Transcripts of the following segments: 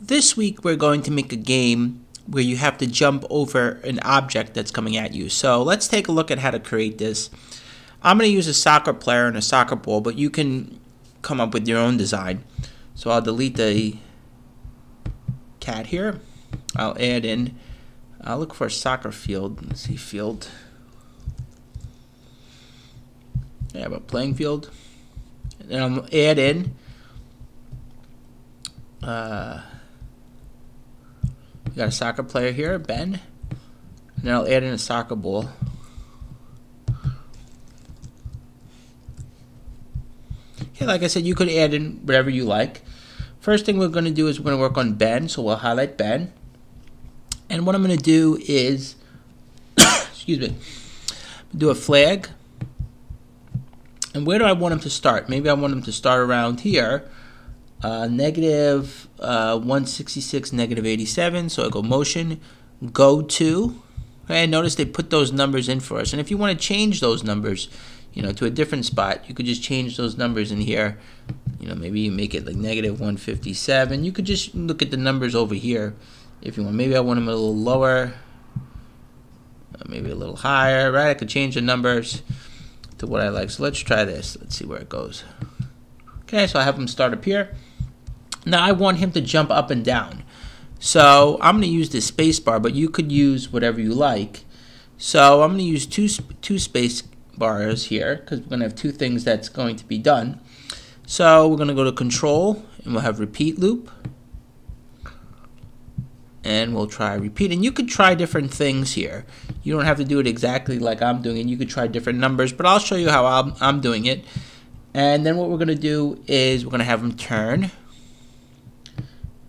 This week we're going to make a game where you have to jump over an object that's coming at you. So let's take a look at how to create this. I'm going to use a soccer player and a soccer ball, but you can come up with your own design. So I'll delete the cat here. I'll add in, I'll look for a soccer field. Let's see, field. I have a playing field. And then I'll add in we got a soccer player here, Ben. And then I'll add in a soccer ball. Okay, like I said, you could add in whatever you like. First thing we're going to do is we're going to work on Ben, so we'll highlight Ben. And what I'm going to do is, excuse me, do a flag. And where do I want him to start? Maybe I want him to start around here. Negative 166, negative 87. So I go motion, go to. Okay, notice they put those numbers in for us. And if you want to change those numbers, to a different spot, you could just change those numbers in here. Maybe you make it like negative 157. You could just look at the numbers over here if you want. Maybe I want them a little lower, maybe a little higher, right? I could change the numbers to what I like. So let's try this. Let's see where it goes. Okay, so I have him start up here. Now I want him to jump up and down. So I'm going to use this space bar, but you could use whatever you like. So I'm going to use two space bars here because we're going to have two things that's going to be done. So we're going to go to control and we'll have repeat loop. And we'll try repeat. And you could try different things here. You don't have to do it exactly like I'm doing it. You could try different numbers, but I'll show you how I'm doing it. And then what we're going to do is we're going to have him turn.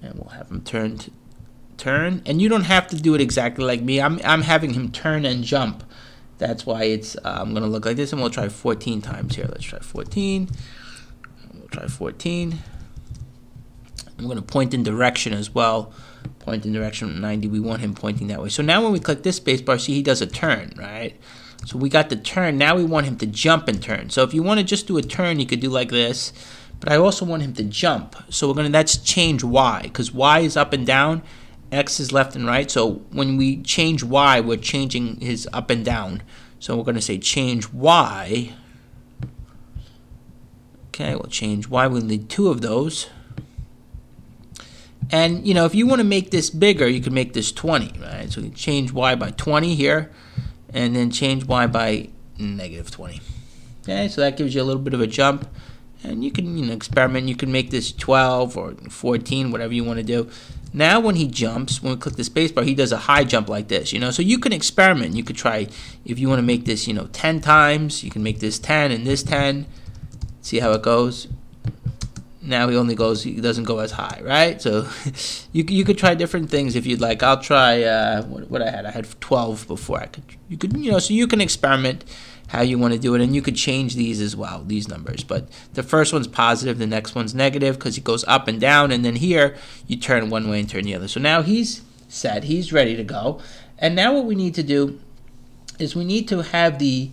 And we'll have him turn. And you don't have to do it exactly like me. I'm having him turn and jump. That's why it's I'm going to look like this. And we'll try 14 times here. Let's try 14. We'll try 14. I'm going to point in direction as well. Point in direction 90. We want him pointing that way. So now when we click this space bar, see he does a turn, right? So we got the turn. Now we want him to jump and turn. So if you want to just do a turn, you could do like this. But I also want him to jump. So that's change Y, because Y is up and down, X is left and right. So when we change Y, we're changing his up and down. So we're going to say change Y. Okay, we'll change Y. We'll need two of those. And, if you want to make this bigger, you can make this 20, right? So you can change Y by 20 here. And then change Y by negative 20. Okay, so that gives you a little bit of a jump. And you can experiment. You can make this 12 or 14, whatever you want to do. Now when he jumps, when we click the spacebar, he does a high jump like this. So you can experiment. You could try, if you want to make this 10 times, you can make this 10 and this 10. See how it goes. Now he doesn't go as high, right? So you could try different things if you'd like. I'll try what I had 12 before. So you can experiment how you want to do it, and you could change these as well, these numbers. But the first one's positive, the next one's negative because it goes up and down, and then here you turn one way and turn the other. So now he's set, he's ready to go. And now what we need to do is we need to have the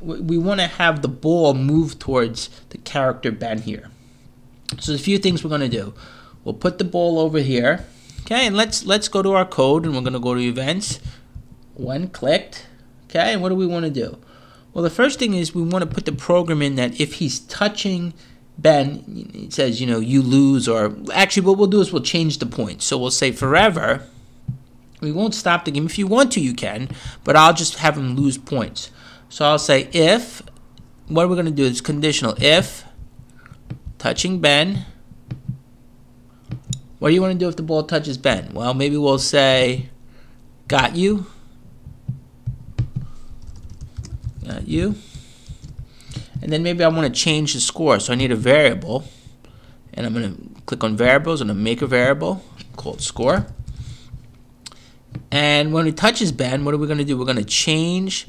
we want to have the ball move towards the character Ben here. So there's a few things we're going to do. We'll put the ball over here. Okay, and let's go to our code, and we're going to go to events. When clicked. Okay, and what do we want to do? Well, the first thing is we want to put the program in that if he's touching Ben, it says, you lose, or actually what we'll do is we'll change the points. So we'll say forever. We won't stop the game. If you want to, you can, but I'll just have him lose points. So I'll say if, what we're going to do is conditional. If touching Ben, what do you want to do if the ball touches Ben? Well, maybe we'll say got you. Got you. And then maybe I want to change the score. So I need a variable. And I'm going to click on variables and I'm going to make a variable called score. And when it touches Ben, what are we going to do? We're going to change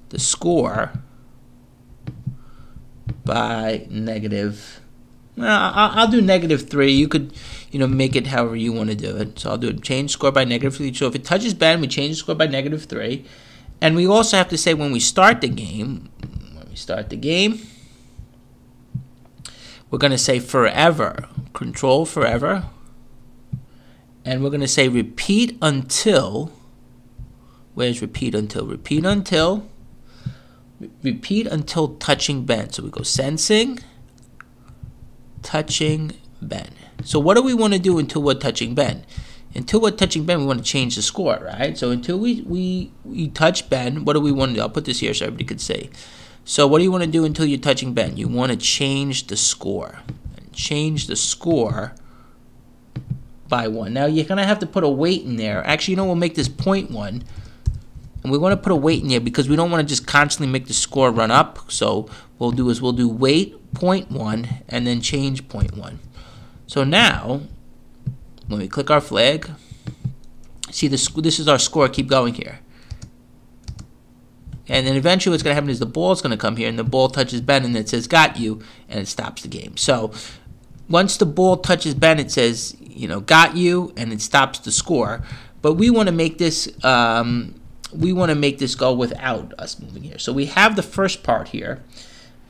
the score by negative. I'll do -3. You could, make it however you want to do it. So I'll do it. Change score by -3. So if it touches Ben, we change the score by -3. And we also have to say when we start the game. We're going to say forever. Control forever. and we're going to say repeat until, where's repeat until? Repeat until touching Ben. So we go sensing, touching Ben. So what do we want to do until we're touching Ben? Until we're touching Ben, we want to change the score, right? So until we touch Ben, what do we want to do? I'll put this here so everybody could see. So what do you want to do until you're touching Ben? You want to change the score. Change the score by 1. Now you're going to have to put a weight in there. Actually, we'll make this 0.1. And we want to put a weight in there because we don't want to just constantly make the score run up. So what we'll do weight 0.1 and then change 0.1. So now, when we click our flag, see this is our score. Keep going here. And then eventually what's going to happen is the ball's going to come here, and the ball touches Ben, and it says got you, and it stops the game. So once the ball touches Ben, it says, got you, and it stops the score. But we want to make this go without us moving here. So we have the first part here.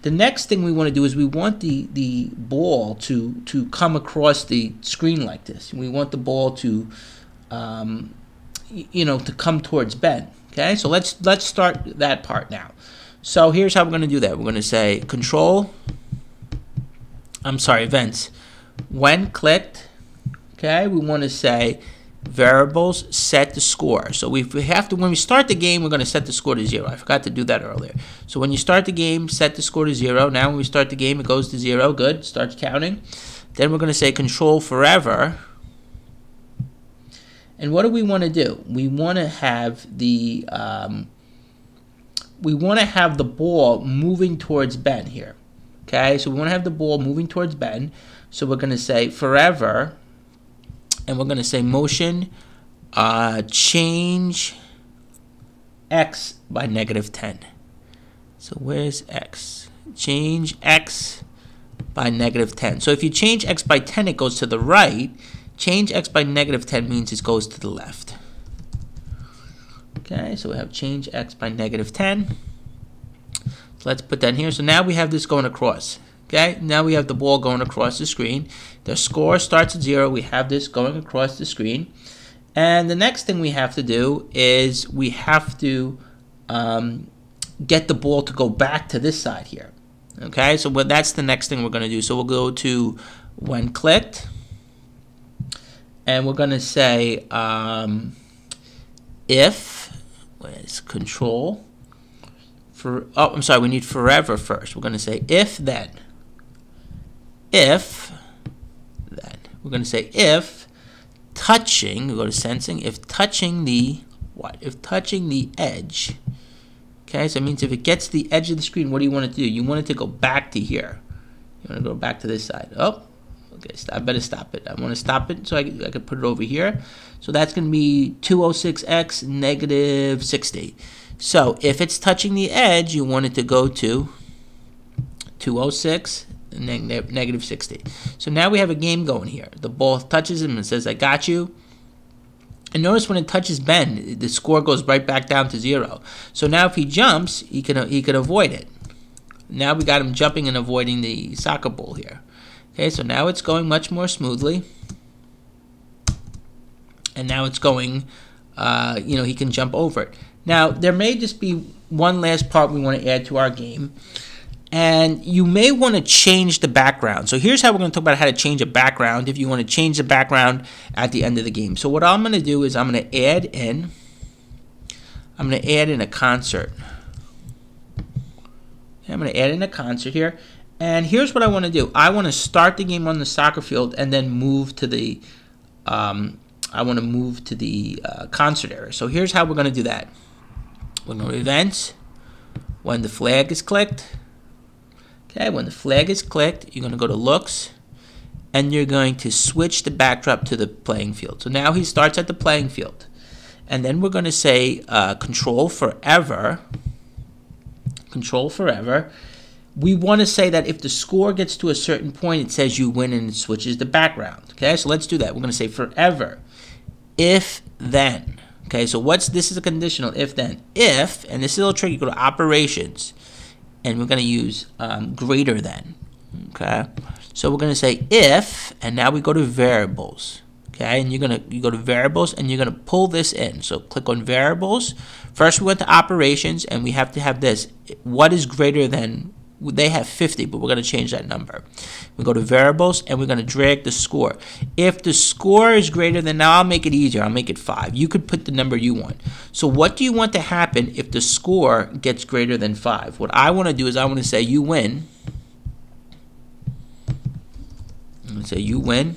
The next thing we want to do is we want the ball to come across the screen like this. We want the ball to to come towards Ben. Okay, so let's start that part now. So here's how we're going to do that. We're going to say events. When clicked, okay, we want to say variables set the score. So when we start the game, we're going to set the score to 0. I forgot to do that earlier. So when you start the game, set the score to 0. Now when we start the game, it goes to 0. Good, starts counting. Then we're going to say control forever. And what do we want to do? We want to have the ball moving towards Ben here. Okay, so we want to have the ball moving towards Ben. So we're going to say forever, and we're going to say motion change X by -10. So where's X? Change X by -10. So if you change X by 10, it goes to the right. Change X by -10 means it goes to the left. Okay, so we have change X by -10. So let's put that here. So now we have this going across. Okay, now we have the ball going across the screen. The score starts at 0. We have this going across the screen. And the next thing we have to do is we have to get the ball to go back to this side here. Okay, so that's the next thing we're going to do. So we'll go to when clicked. And we're going to say if, where's control? We need forever first. We're going to say if then. If then. We're going to say if touching, we go to sensing, if touching the, what? If touching the edge. Okay, so it means if it gets to the edge of the screen, what do you want it to do? You want it to go back to here. You want to go back to this side. Oh. Okay, I better stop it. I want to stop it so I can put it over here. So that's going to be 206x -60. So if it's touching the edge, you want it to go to 206 -60. So now we have a game going here. The ball touches him and says, I got you. And notice when it touches Ben, the score goes right back down to 0. So now if he jumps, he can avoid it. Now we got him jumping and avoiding the soccer ball here. Okay, so now it's going much more smoothly. And now it's going, he can jump over it. Now, there may just be one last part we want to add to our game. And you may want to change the background. So here's how we're going to talk about how to change a background if you want to change the background at the end of the game. So what I'm going to do is I'm going to add in a concert. Okay, I'm going to add in a concert here. And here's what I want to do. I want to start the game on the soccer field and then move to the concert area. So here's how we're going to do that. We're going to events. When the flag is clicked. Okay, when the flag is clicked, you're going to go to looks, and you're going to switch the backdrop to the playing field. So now he starts at the playing field. And then we're going to say control forever. Control forever. We want to say that if the score gets to a certain point, it says you win and it switches the background. Okay, so let's do that. We're going to say forever. If then. Okay, so this is a conditional if then. If, and this is a little tricky, you go to operations, and we're going to use greater than. Okay, so we're going to say if, and now we go to variables. Okay, and you go to variables and you're gonna pull this in. So click on variables. First we went to operations and we have to have this. What is greater than, they have 50, but we're gonna change that number. We go to variables and we're gonna drag the score. If the score is greater than, now I'll make it easier, I'll make it 5. You could put the number you want. So what do you want to happen if the score gets greater than 5? What I wanna do is I wanna say you win. I'm gonna say you win.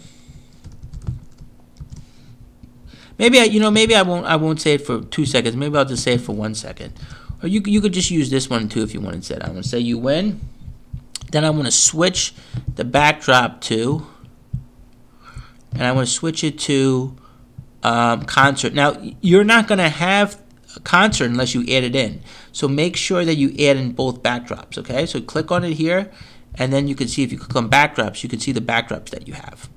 Maybe I won't say it for 2 seconds. Maybe I'll just say it for 1 second. Or you could just use this one too if you wanted to say it. I'm gonna say you win. Then I'm gonna switch the backdrop to, and I'm gonna switch it to concert. Now you're not gonna have a concert unless you add it in. So make sure that you add in both backdrops. Okay. So click on it here, and then you can see, if you click on backdrops, you can see the backdrops that you have.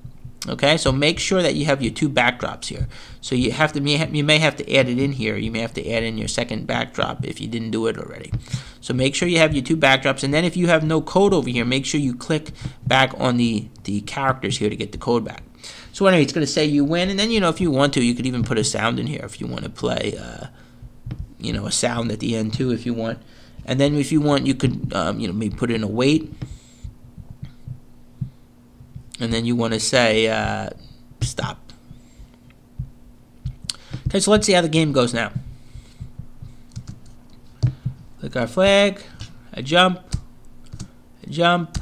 Okay, so make sure that you have your 2 backdrops here. So you may have to add it in here. You may have to add in your second backdrop if you didn't do it already. So make sure you have your 2 backdrops, and then if you have no code over here, make sure you click back on the characters here to get the code back. So anyway, it's going to say you win, and then if you want to, you could even put a sound in here if you want to play a sound at the end too if you want. And then if you want, you could maybe put in a wait. And then you want to say stop. Okay, so let's see how the game goes now. Click our flag, I jump, jump.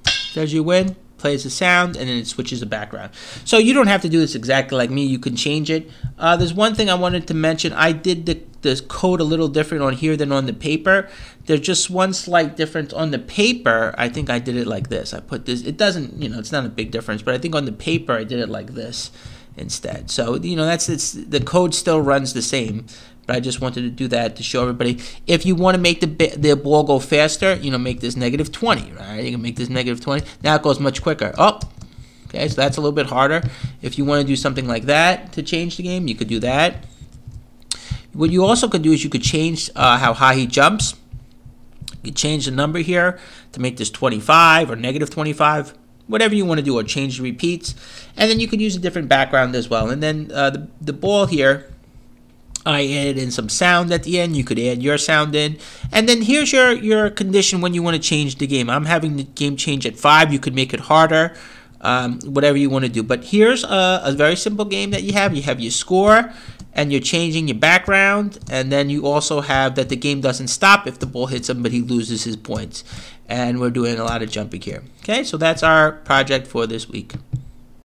Says you win, plays the sound, and then it switches the background. So you don't have to do this exactly like me. You can change it. There's one thing I wanted to mention. I did the code a little different on here than on the paper. There's just one slight difference. On the paper, I think I did it like this. I put this, it doesn't, it's not a big difference, but I think on the paper I did it like this instead. So, the code still runs the same, but I just wanted to do that to show everybody. If you want to make the ball go faster, make this -20, right? You can make this -20. Now it goes much quicker. Oh, okay, so that's a little bit harder. If you want to do something like that to change the game, you could do that. What you also could do is you could change how high he jumps. You could change the number here to make this 25 or -25, whatever you want to do, or change the repeats. And then you could use a different background as well. And then the ball here, I added in some sound at the end. You could add your sound in. And then here's your condition when you want to change the game. I'm having the game change at 5. You could make it harder, whatever you want to do. But here's a very simple game that you have. You have your score, and you're changing your background, and then you also have that the game doesn't stop if the ball hits him, but he loses his points. And we're doing a lot of jumping here. Okay, so that's our project for this week.